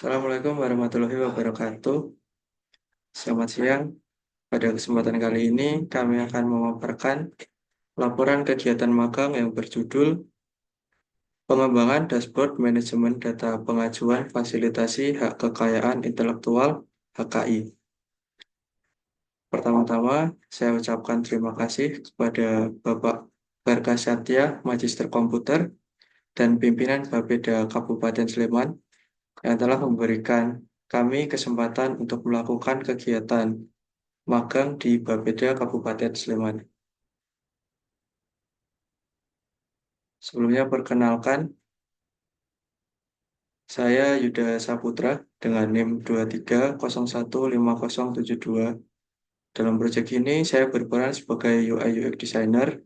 Assalamualaikum warahmatullahi wabarakatuh. Selamat siang. Pada kesempatan kali ini, kami akan memaparkan laporan kegiatan magang yang berjudul Pengembangan Dashboard Manajemen Data Pengajuan Fasilitasi Hak Kekayaan Intelektual (HKI). Pertama-tama, saya ucapkan terima kasih kepada Bapak Barka Satya, Magister Komputer, dan pimpinan Bapeda Kabupaten Sleman yang telah memberikan kami kesempatan untuk melakukan kegiatan magang di Bapeda Kabupaten Sleman. Sebelumnya perkenalkan, saya Yuda Saputra dengan NIM 23015072. Dalam proyek ini saya berperan sebagai UI UX Designer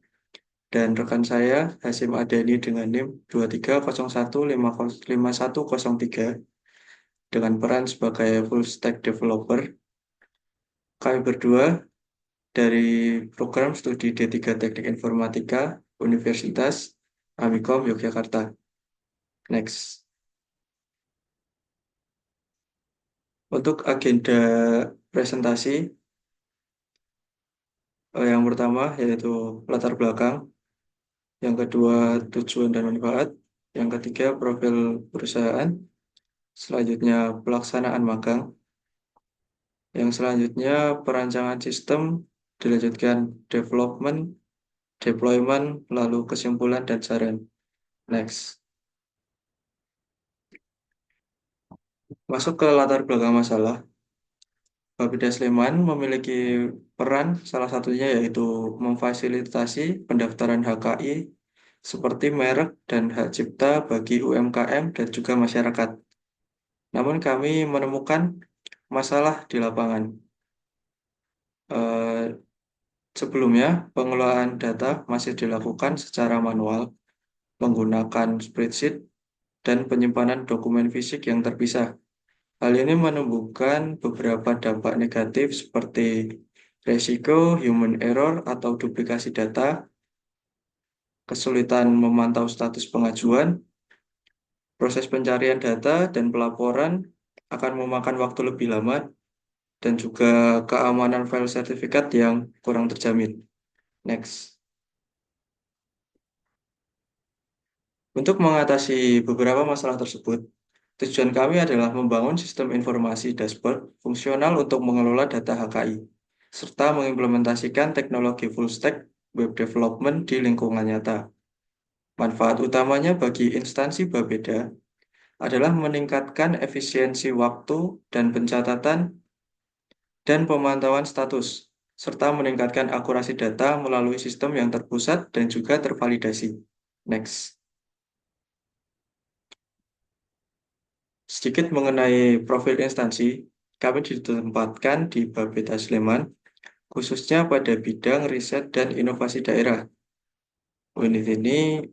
dan rekan saya Hasim Adani dengan NIM 23015103 dengan peran sebagai Full Stack Developer. Kami berdua dari program studi D3 Teknik Informatika Universitas Amikom Yogyakarta. Next. Untuk agenda presentasi, yang pertama yaitu latar belakang, yang kedua tujuan dan manfaat, yang ketiga profil perusahaan, selanjutnya pelaksanaan magang, yang selanjutnya perancangan sistem, dilanjutkan development, deployment, lalu kesimpulan dan saran. Next. Masuk ke latar belakang masalah. Bapeda Sleman memiliki peran salah satunya yaitu memfasilitasi pendaftaran HKI seperti merek dan hak cipta bagi UMKM dan juga masyarakat. Namun kami menemukan masalah di lapangan. Eh, Sebelumnya, pengelolaan data masih dilakukan secara manual menggunakan spreadsheet dan penyimpanan dokumen fisik yang terpisah. Hal ini menimbulkan beberapa dampak negatif seperti resiko human error atau duplikasi data, kesulitan memantau status pengajuan, proses pencarian data dan pelaporan akan memakan waktu lebih lama, dan juga keamanan file sertifikat yang kurang terjamin. Next. Untuk mengatasi beberapa masalah tersebut, tujuan kami adalah membangun sistem informasi dashboard fungsional untuk mengelola data HKI, serta mengimplementasikan teknologi full stack web development di lingkungan nyata. Manfaat utamanya bagi instansi Bapeda adalah meningkatkan efisiensi waktu dan pencatatan dan pemantauan status, serta meningkatkan akurasi data melalui sistem yang terpusat dan juga tervalidasi. Next. Sedikit mengenai profil instansi, kami ditempatkan di Bapeda Sleman, khususnya pada bidang riset dan inovasi daerah. Unit ini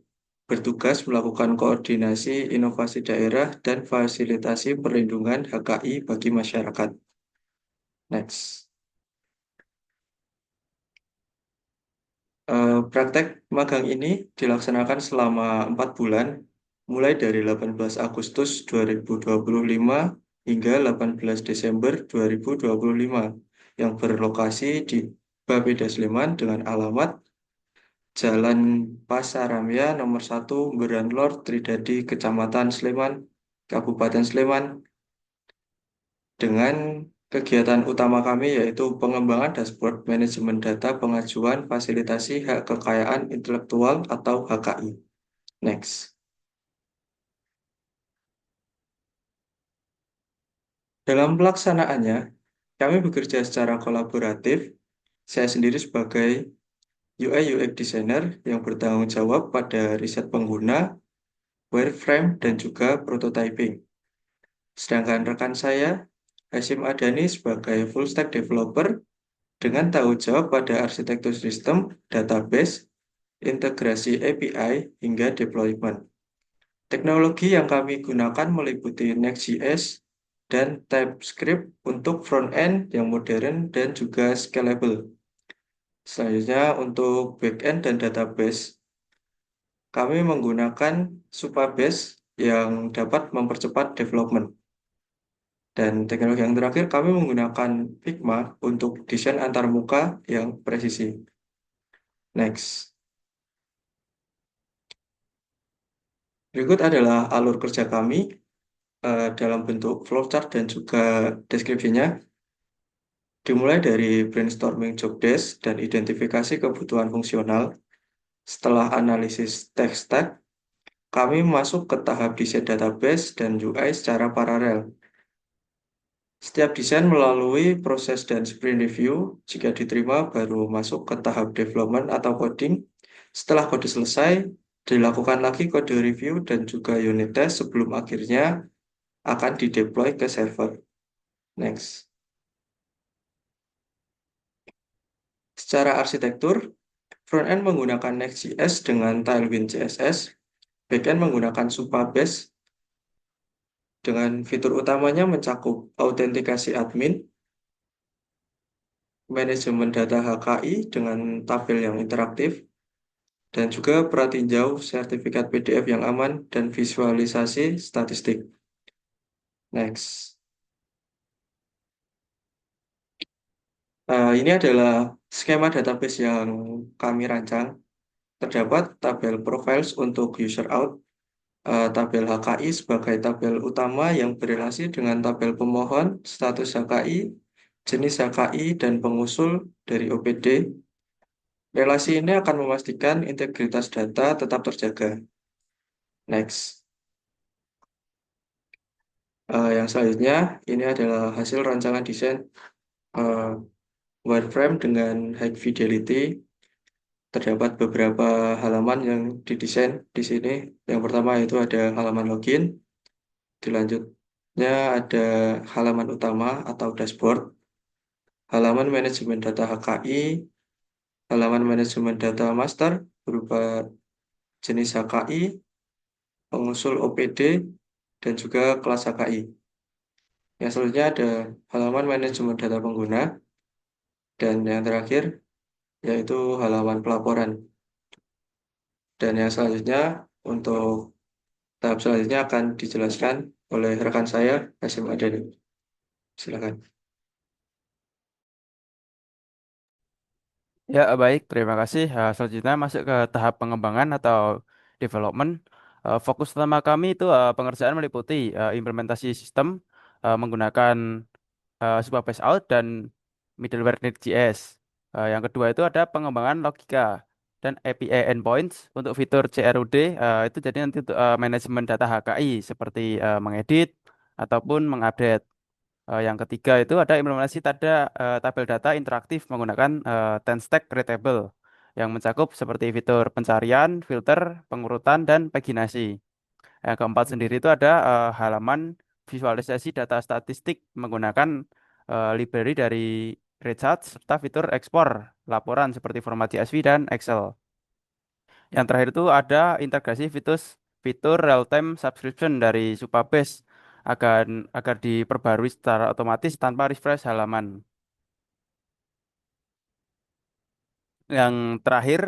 bertugas melakukan koordinasi inovasi daerah dan fasilitasi perlindungan HKI bagi masyarakat. Next. Praktek magang ini dilaksanakan selama 4 bulan, mulai dari 18 Agustus 2025 hingga 18 Desember 2025, yang berlokasi di Bapeda Sleman dengan alamat Jalan Pasaramya nomor 1 Beranlor Tridadi, Kecamatan Sleman, Kabupaten Sleman, dengan kegiatan utama kami yaitu pengembangan dashboard manajemen data pengajuan fasilitasi hak kekayaan intelektual atau HKI. Next. Dalam pelaksanaannya, kami bekerja secara kolaboratif. Saya sendiri sebagai UI UX Designer yang bertanggung jawab pada riset pengguna, wireframe, dan juga prototyping. Sedangkan rekan saya, Hasim Adani sebagai full stack developer dengan tanggung jawab pada arsitektur sistem, database, integrasi API, hingga deployment. Teknologi yang kami gunakan meliputi Next.js dan TypeScript untuk front-end yang modern dan juga scalable. Selanjutnya, untuk back-end dan database, kami menggunakan Supabase yang dapat mempercepat development. Dan teknologi yang terakhir, kami menggunakan Figma untuk desain antarmuka yang presisi. Next. Berikut adalah alur kerja kami dalam bentuk flowchart dan juga deskripsinya. Dimulai dari brainstorming job desk dan identifikasi kebutuhan fungsional. Setelah analisis tech stack, kami masuk ke tahap desain database dan UI secara paralel. Setiap desain melalui proses dan sprint review. Jika diterima, baru masuk ke tahap development atau coding. Setelah kode selesai, dilakukan lagi kode review dan juga unit test sebelum akhirnya akan dideploy ke server. Next. Secara arsitektur, frontend menggunakan Next.js dengan Tailwind CSS, backend menggunakan Supabase dengan fitur utamanya mencakup autentikasi admin, manajemen data HKI dengan tabel yang interaktif, dan juga pratinjau sertifikat PDF yang aman dan visualisasi statistik. Next. Ini adalah skema database yang kami rancang. Terdapat tabel profiles untuk user out, tabel HKI sebagai tabel utama yang berrelasi dengan tabel pemohon, status HKI, jenis HKI, dan pengusul dari OPD. Relasi ini akan memastikan integritas data tetap terjaga. Next. Yang selanjutnya, ini adalah hasil rancangan desain eh, wireframe dengan high fidelity. Terdapat beberapa halaman yang didesain di sini. Yang pertama itu ada halaman login, dilanjutnya ada halaman utama atau dashboard, halaman manajemen data HKI, halaman manajemen data master berupa jenis HKI, pengusul OPD, dan juga kelas HKI. Yang selanjutnya ada halaman manajemen data pengguna, dan yang terakhir yaitu halaman pelaporan. Dan yang selanjutnya untuk tahap selanjutnya akan dijelaskan oleh rekan saya, Hasim Adani. Silakan. Ya, baik. Terima kasih. Selanjutnya masuk ke tahap pengembangan atau development. Fokus utama kami itu pengerjaan meliputi implementasi sistem menggunakan Supabase Out dan middleware Next.js. Yang kedua itu ada pengembangan logika dan API endpoints untuk fitur CRUD. Itu jadi nanti untuk manajemen data HKI seperti mengedit ataupun mengupdate. Yang ketiga itu ada implementasi tabel data interaktif menggunakan ten-stack readable yang mencakup seperti fitur pencarian, filter, pengurutan, dan paginasi. Yang keempat sendiri itu ada halaman visualisasi data statistik menggunakan library dari Redshift serta fitur ekspor laporan seperti format CSV dan Excel. Yang terakhir itu ada integrasi fitur real-time subscription dari Supabase agar agar diperbarui secara otomatis tanpa refresh halaman. Yang terakhir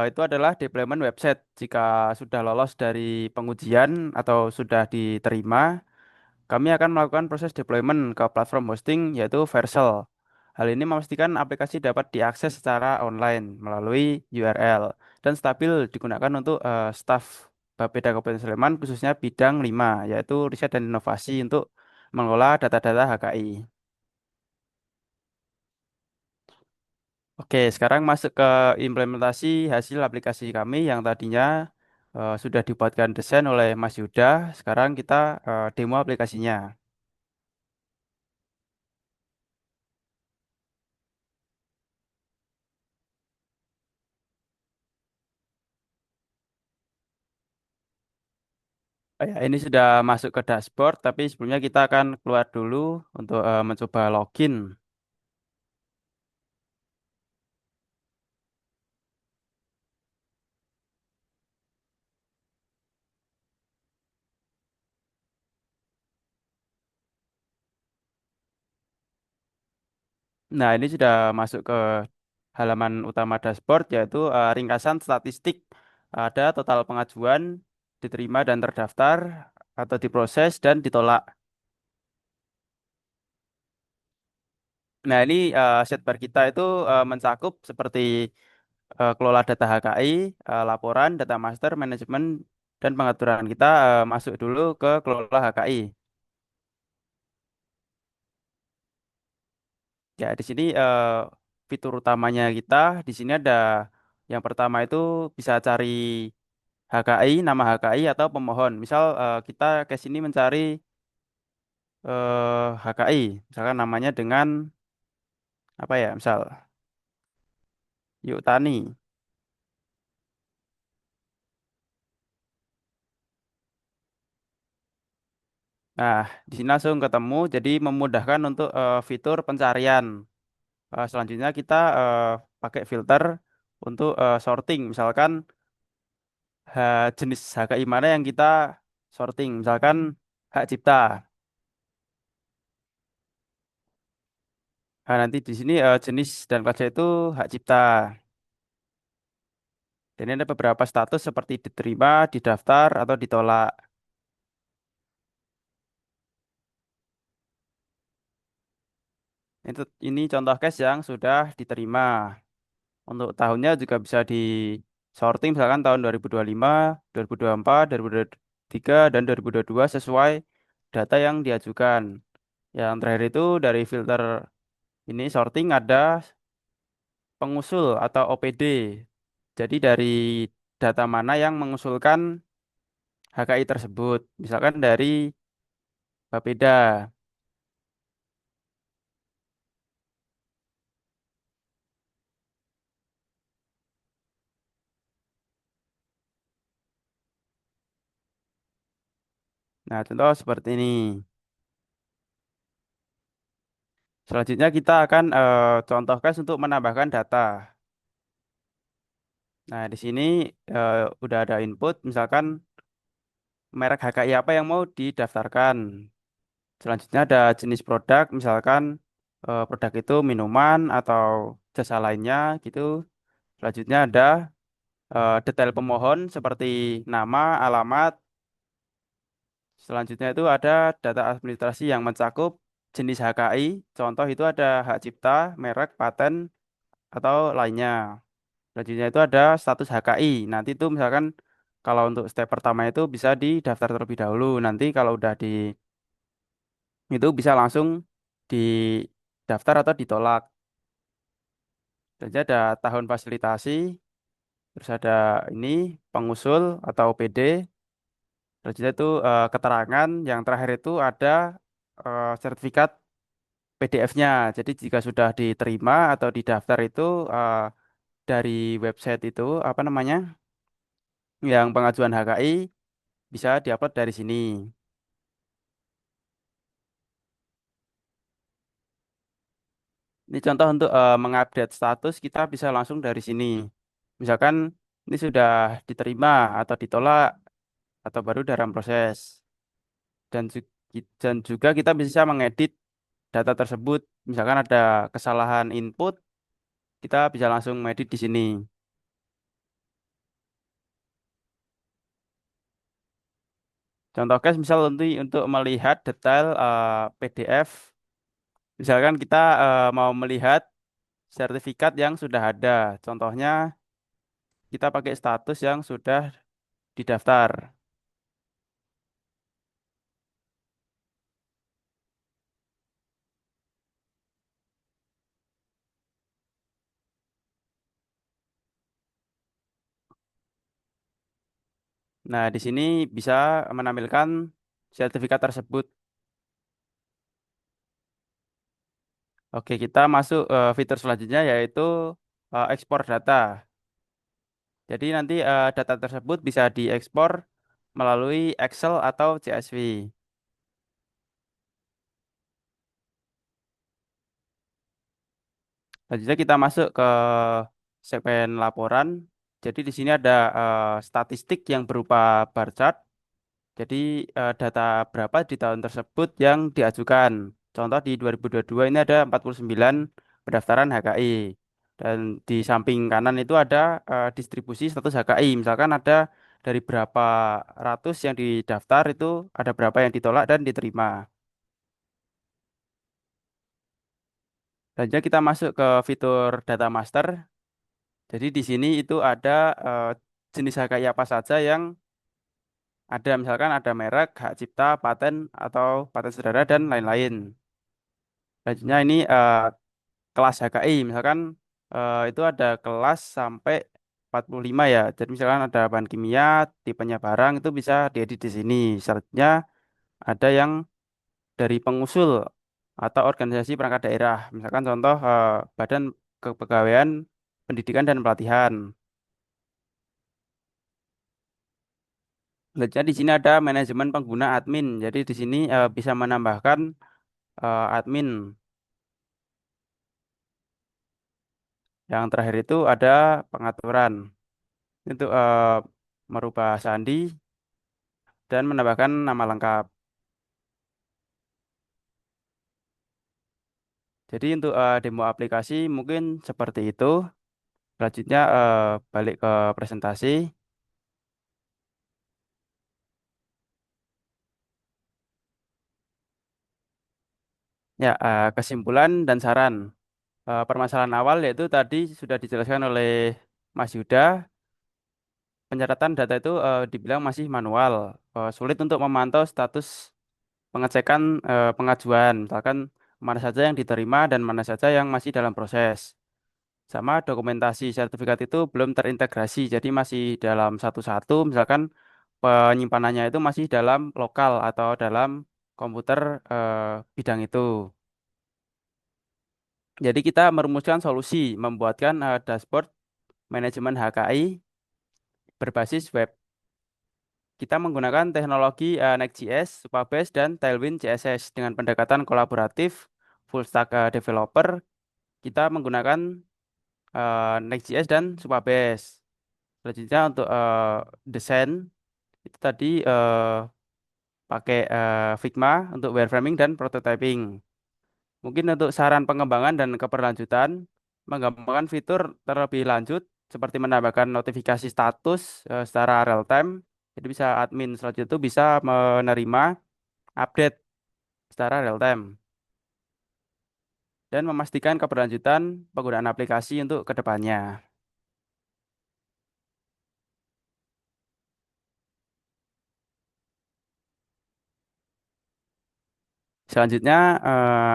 itu adalah deployment website. Jika sudah lolos dari pengujian atau sudah diterima, kami akan melakukan proses deployment ke platform hosting yaitu Vercel. Hal ini memastikan aplikasi dapat diakses secara online melalui URL dan stabil digunakan untuk staf Bapeda Kabupaten Sleman khususnya bidang 5 yaitu riset dan inovasi untuk mengelola data-data HKI. Oke, sekarang masuk ke implementasi hasil aplikasi kami yang tadinya sudah dibuatkan desain oleh Mas Yuda. Sekarang kita demo aplikasinya. Ya, ini sudah masuk ke dashboard, tapi sebelumnya kita akan keluar dulu untuk mencoba login. Nah, ini sudah masuk ke halaman utama dashboard, yaitu ringkasan statistik. Ada total pengajuan, diterima dan terdaftar, atau diproses dan ditolak. Nah, ini sidebar kita itu mencakup seperti kelola data HKI, laporan, data master, manajemen, dan pengaturan. Kita masuk dulu ke kelola HKI. Ya, di sini fitur utamanya kita di sini ada yang pertama itu bisa cari HKI, nama HKI atau pemohon. Misal kita ke sini mencari HKI, misalkan namanya dengan apa ya? Misal Yuk Tani. Nah, di sini langsung ketemu, jadi memudahkan untuk fitur pencarian. Selanjutnya kita pakai filter untuk sorting. Misalkan jenis HKI mana yang kita sorting. Misalkan hak cipta. Nah, nanti di sini jenis dan kelasnya itu hak cipta. Dan ini ada beberapa status seperti diterima, didaftar, atau ditolak. Ini contoh case yang sudah diterima. Untuk tahunnya juga bisa di sorting misalkan tahun 2025, 2024, 2023, dan 2022 sesuai data yang diajukan. Yang terakhir itu dari filter ini sorting ada pengusul atau OPD. Jadi dari data mana yang mengusulkan HKI tersebut. Misalkan dari Bapeda. Nah, contoh seperti ini. Selanjutnya kita akan contoh case untuk menambahkan data. Nah, di sini udah ada input, misalkan merek HKI apa yang mau didaftarkan. Selanjutnya ada jenis produk, misalkan produk itu minuman atau jasa lainnya gitu. Selanjutnya ada detail pemohon seperti nama, alamat. Selanjutnya itu ada data administrasi yang mencakup jenis HKI. Contoh itu ada hak cipta, merek, paten, atau lainnya. Selanjutnya itu ada status HKI. Nanti itu misalkan kalau untuk step pertama itu bisa didaftar terlebih dahulu. Nanti kalau udah di itu bisa langsung didaftar atau ditolak. Jadi ada tahun fasilitasi, terus ada ini pengusul atau PD. Selanjutnya itu keterangan. Yang terakhir itu ada sertifikat PDF-nya. Jadi jika sudah diterima atau didaftar itu dari website itu apa namanya yang pengajuan HKI bisa diupload dari sini. Ini contoh untuk mengupdate status kita bisa langsung dari sini. Misalkan ini sudah diterima atau ditolak atau baru dalam proses. Dan juga kita bisa mengedit data tersebut. Misalkan ada kesalahan input, kita bisa langsung mengedit di sini. Contoh case misal untuk melihat detail PDF. Misalkan kita mau melihat sertifikat yang sudah ada. Contohnya kita pakai status yang sudah didaftar. Nah, di sini bisa menampilkan sertifikat tersebut. Oke, kita masuk fitur selanjutnya yaitu ekspor data. Jadi nanti data tersebut bisa diekspor melalui Excel atau CSV. Selanjutnya kita masuk ke segmen laporan. Jadi di sini ada statistik yang berupa bar chart. Jadi data berapa di tahun tersebut yang diajukan. Contoh di 2022 ini ada 49 pendaftaran HKI. Dan di samping kanan itu ada distribusi status HKI. Misalkan ada dari berapa ratus yang didaftar itu ada berapa yang ditolak dan diterima. Selanjutnya kita masuk ke fitur data master. Jadi di sini itu ada eh, jenis HKI apa saja yang ada, misalkan ada merek, hak cipta, paten atau paten saudara dan lain-lain. Selanjutnya ini kelas HKI, misalkan itu ada kelas sampai 45 ya. Jadi misalkan ada bahan kimia, tipenya barang itu bisa diedit di sini. Selanjutnya ada yang dari pengusul atau organisasi perangkat daerah. Misalkan contoh Badan Kepegawaian Pendidikan dan Pelatihan. Selanjutnya di sini ada manajemen pengguna admin. Jadi di sini bisa menambahkan admin. Yang terakhir itu ada pengaturan. Itu merubah sandi dan menambahkan nama lengkap. Jadi untuk demo aplikasi mungkin seperti itu. Selanjutnya balik ke presentasi. Ya, kesimpulan dan saran. Permasalahan awal yaitu tadi sudah dijelaskan oleh Mas Yuda. Pencatatan data itu dibilang masih manual. Sulit untuk memantau status pengecekan pengajuan. Misalkan mana saja yang diterima dan mana saja yang masih dalam proses. Sama dokumentasi sertifikat itu belum terintegrasi, jadi masih dalam satu-satu. Misalkan penyimpanannya itu masih dalam lokal atau dalam komputer bidang itu. Jadi kita merumuskan solusi, membuatkan dashboard manajemen HKI berbasis web. Kita menggunakan teknologi Next.js, Supabase, dan Tailwind CSS dengan pendekatan kolaboratif full stack developer. Kita menggunakan Next.js dan Supabase. Selanjutnya untuk desain itu tadi pakai Figma untuk wireframing dan prototyping. Mungkin untuk saran pengembangan dan keberlanjutan, mengembangkan fitur terlebih lanjut seperti menambahkan notifikasi status secara real time. Jadi bisa admin selanjutnya itu bisa menerima update secara real time dan memastikan keberlanjutan penggunaan aplikasi untuk kedepannya. Selanjutnya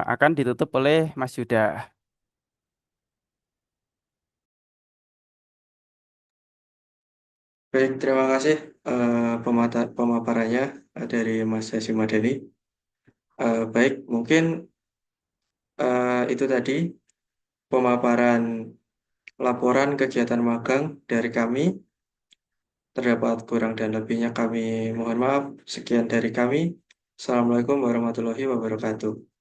akan ditutup oleh Mas Yuda. Baik, terima kasih pemaparannya dari Mas Hasyim Madani. Baik, mungkin itu tadi pemaparan laporan kegiatan magang dari kami. Terdapat kurang dan lebihnya kami mohon maaf. Sekian dari kami. Assalamualaikum warahmatullahi wabarakatuh.